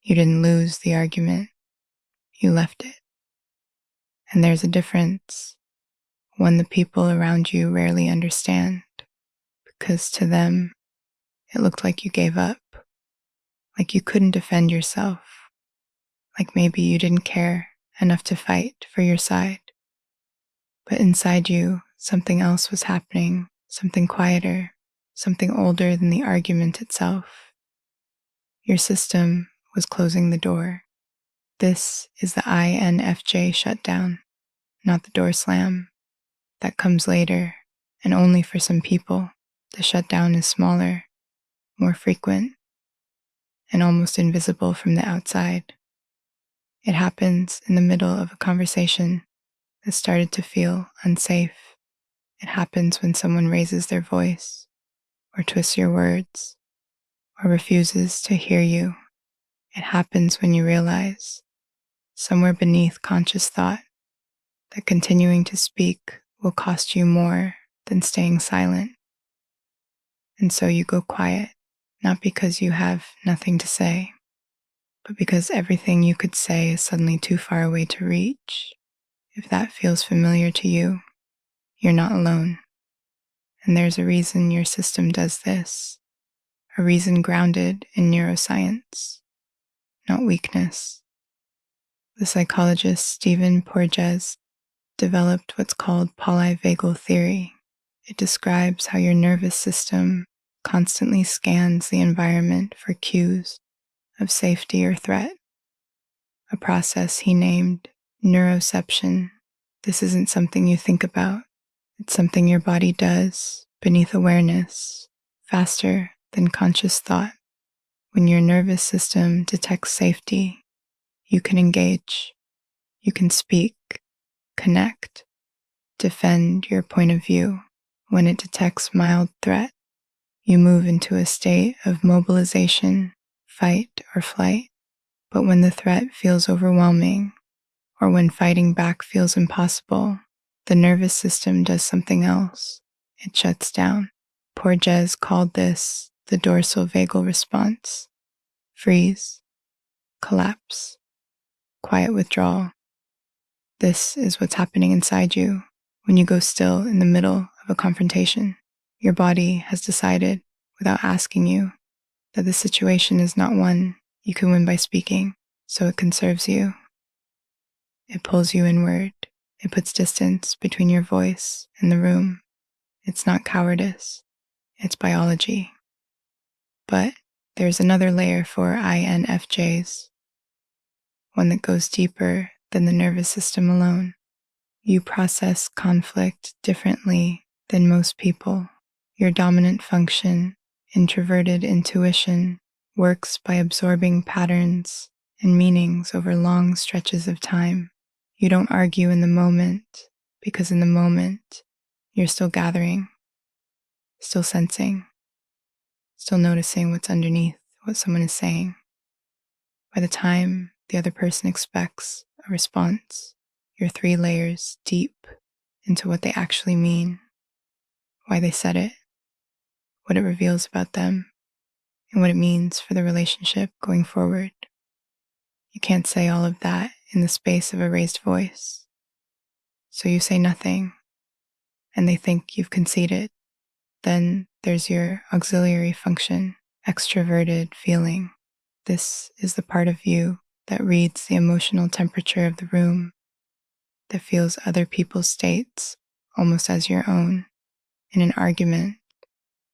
You didn't lose the argument, you left it. And there's a difference, one the people around you rarely understand, because to them, it looked like you gave up, like you couldn't defend yourself, like maybe you didn't care enough to fight for your side. But inside you, something else was happening, something quieter, something older than the argument itself. Your system was closing the door. This is the INFJ shutdown, not the door slam. That comes later, and only for some people. The shutdown is smaller, more frequent, and almost invisible from the outside. It happens in the middle of a conversation that started to feel unsafe. It happens when someone raises their voice, or twists your words, or refuses to hear you. It happens when you realize, somewhere beneath conscious thought, that continuing to speak will cost you more than staying silent. And so you go quiet, not because you have nothing to say, but because everything you could say is suddenly too far away to reach. If that feels familiar to you, you're not alone. And there's a reason your system does this, a reason grounded in neuroscience, not weakness. The psychologist Stephen Porges developed what's called polyvagal theory. It describes how your nervous system constantly scans the environment for cues of safety or threat, a process he named neuroception. This isn't something you think about. It's something your body does beneath awareness, faster than conscious thought. When your nervous system detects safety, you can engage, you can speak, connect, defend your point of view. When it detects mild threat, you move into a state of mobilization, fight or flight. But when the threat feels overwhelming, or when fighting back feels impossible, the nervous system does something else. It shuts down. Porges called this the dorsal vagal response. Freeze, collapse, quiet withdrawal. This is what's happening inside you when you go still in the middle of a confrontation. Your body has decided, without asking you, that the situation is not one you can win by speaking, so it conserves you. It pulls you inward. It puts distance between your voice and the room. It's not cowardice, it's biology. But there's another layer for INFJs, one that goes deeper than the nervous system alone. You process conflict differently than most people. Your dominant function, introverted intuition, works by absorbing patterns and meanings over long stretches of time. You don't argue in the moment, because in the moment, you're still gathering, still sensing, still noticing what's underneath what someone is saying. By the time the other person expects a response, you're 3 layers deep into what they actually mean, why they said it, what it reveals about them, and what it means for the relationship going forward. You can't say all of that in the space of a raised voice. So you say nothing, and they think you've conceded. Then there's your auxiliary function, extroverted feeling. This is the part of you that reads the emotional temperature of the room, that feels other people's states almost as your own. In an argument,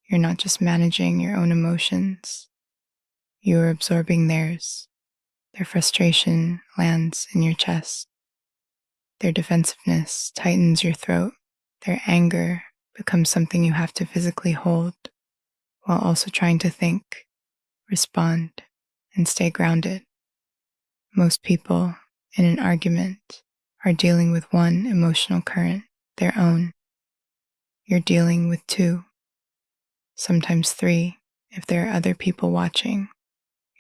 you're not just managing your own emotions, you're absorbing theirs. Their frustration lands in your chest. Their defensiveness tightens your throat. Their anger becomes something you have to physically hold, while also trying to think, respond, and stay grounded. Most people in an argument are dealing with one emotional current, their own. You're dealing with 2, sometimes 3, if there are other people watching.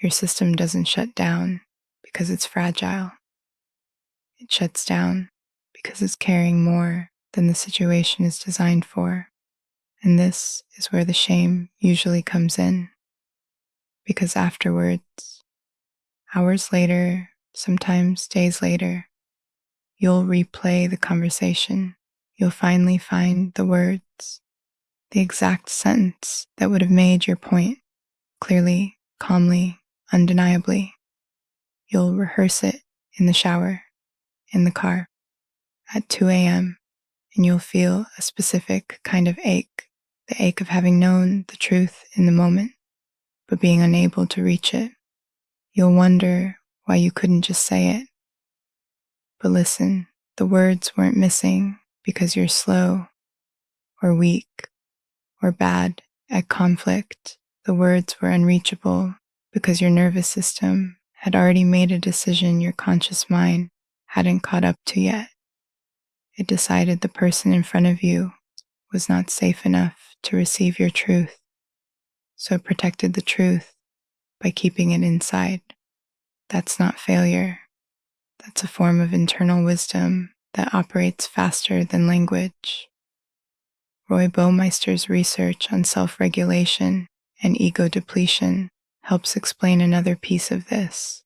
Your system doesn't shut down because it's fragile. It shuts down because it's carrying more than the situation is designed for. And this is where the shame usually comes in. Because afterwards, Hours later, sometimes days later, you'll replay the conversation. You'll finally find the words, the exact sentence that would have made your point clearly, calmly, undeniably. You'll rehearse it in the shower, in the car, at 2 a.m., and you'll feel a specific kind of ache, the ache of having known the truth in the moment, but being unable to reach it. You'll wonder why you couldn't just say it. But listen, the words weren't missing because you're slow or weak or bad at conflict. The words were unreachable because your nervous system had already made a decision your conscious mind hadn't caught up to yet. It decided the person in front of you was not safe enough to receive your truth, so it protected the truth by keeping it inside. That's not failure. That's a form of internal wisdom that operates faster than language. Roy Baumeister's research on self-regulation and ego depletion helps explain another piece of this.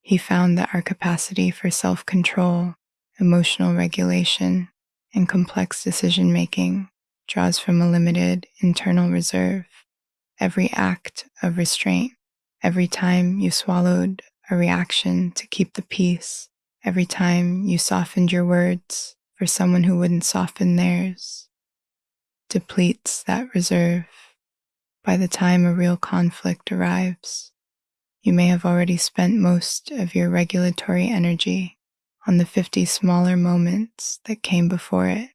He found that our capacity for self-control, emotional regulation, and complex decision-making draws from a limited internal reserve. Every act of restraint, every time you swallowed a reaction to keep the peace, every time you softened your words for someone who wouldn't soften theirs, depletes that reserve. By the time a real conflict arrives, you may have already spent most of your regulatory energy on the 50 smaller moments that came before it.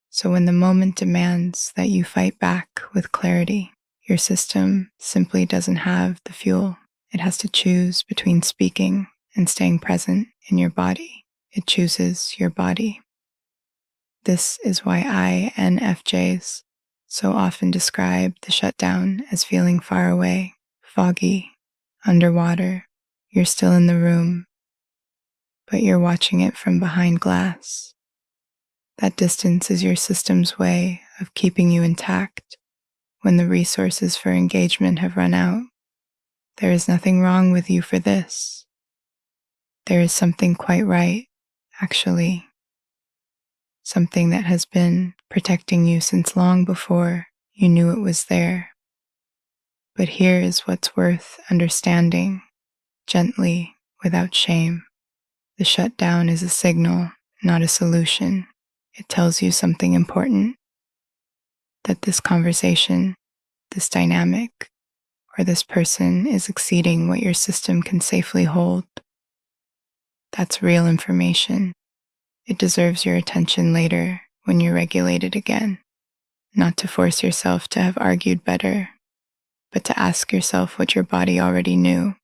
So when the moment demands that you fight back with clarity, your system simply doesn't have the fuel. It has to choose between speaking and staying present in your body. It chooses your body. This is why INFJs so often describe the shutdown as feeling far away, foggy, underwater. You're still in the room, but you're watching it from behind glass. That distance is your system's way of keeping you intact when the resources for engagement have run out. There is nothing wrong with you for this. There is something quite right, actually. Something that has been protecting you since long before you knew it was there. But here is what's worth understanding, gently, without shame. The shutdown is a signal, not a solution. It tells you something important, that this conversation, this dynamic, or this person is exceeding what your system can safely hold. That's real information. It deserves your attention later when you're regulated again. Not to force yourself to have argued better, but to ask yourself what your body already knew.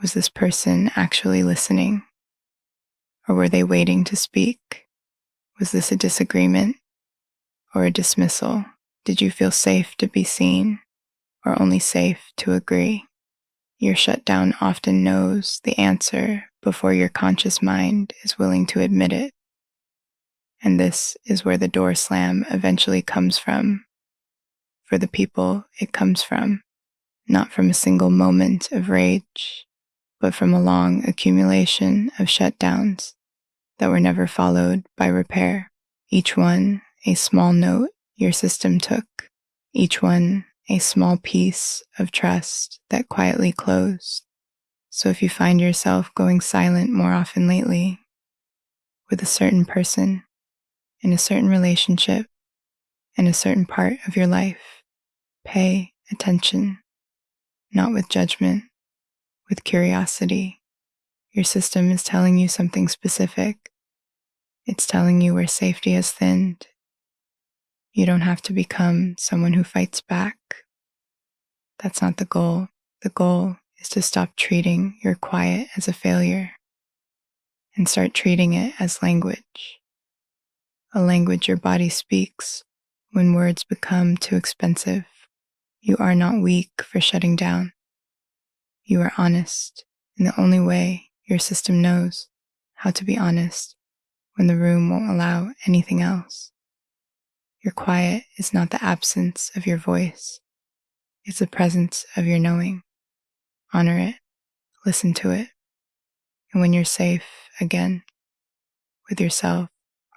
Was this person actually listening? Or were they waiting to speak? Was this a disagreement or a dismissal? Did you feel safe to be seen or only safe to agree? Your shutdown often knows the answer before your conscious mind is willing to admit it. And this is where the door slam eventually comes from. For the people it comes from, not from a single moment of rage, but from a long accumulation of shutdowns that were never followed by repair. Each one a small note your system took, each one a small piece of trust that quietly closed. So if you find yourself going silent more often lately, with a certain person, in a certain relationship, in a certain part of your life, pay attention, not with judgment, with curiosity. Your system is telling you something specific. It's telling you where safety has thinned. You don't have to become someone who fights back. That's not the goal. The goal is to stop treating your quiet as a failure and start treating it as language. A language your body speaks when words become too expensive. You are not weak for shutting down. You are honest in the only way your system knows how to be honest when the room won't allow anything else. Your quiet is not the absence of your voice. It's the presence of your knowing. Honor it. listen to it. And when you're safe again with yourself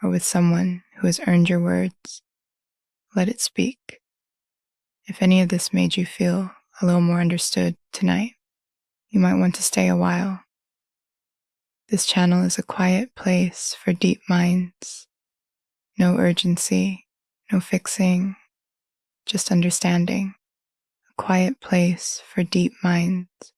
or with someone who has earned your words, let it speak. If any of this made you feel a little more understood tonight, you might want to stay a while. This channel is a quiet place for deep minds. No urgency, no fixing, just understanding. A quiet place for deep minds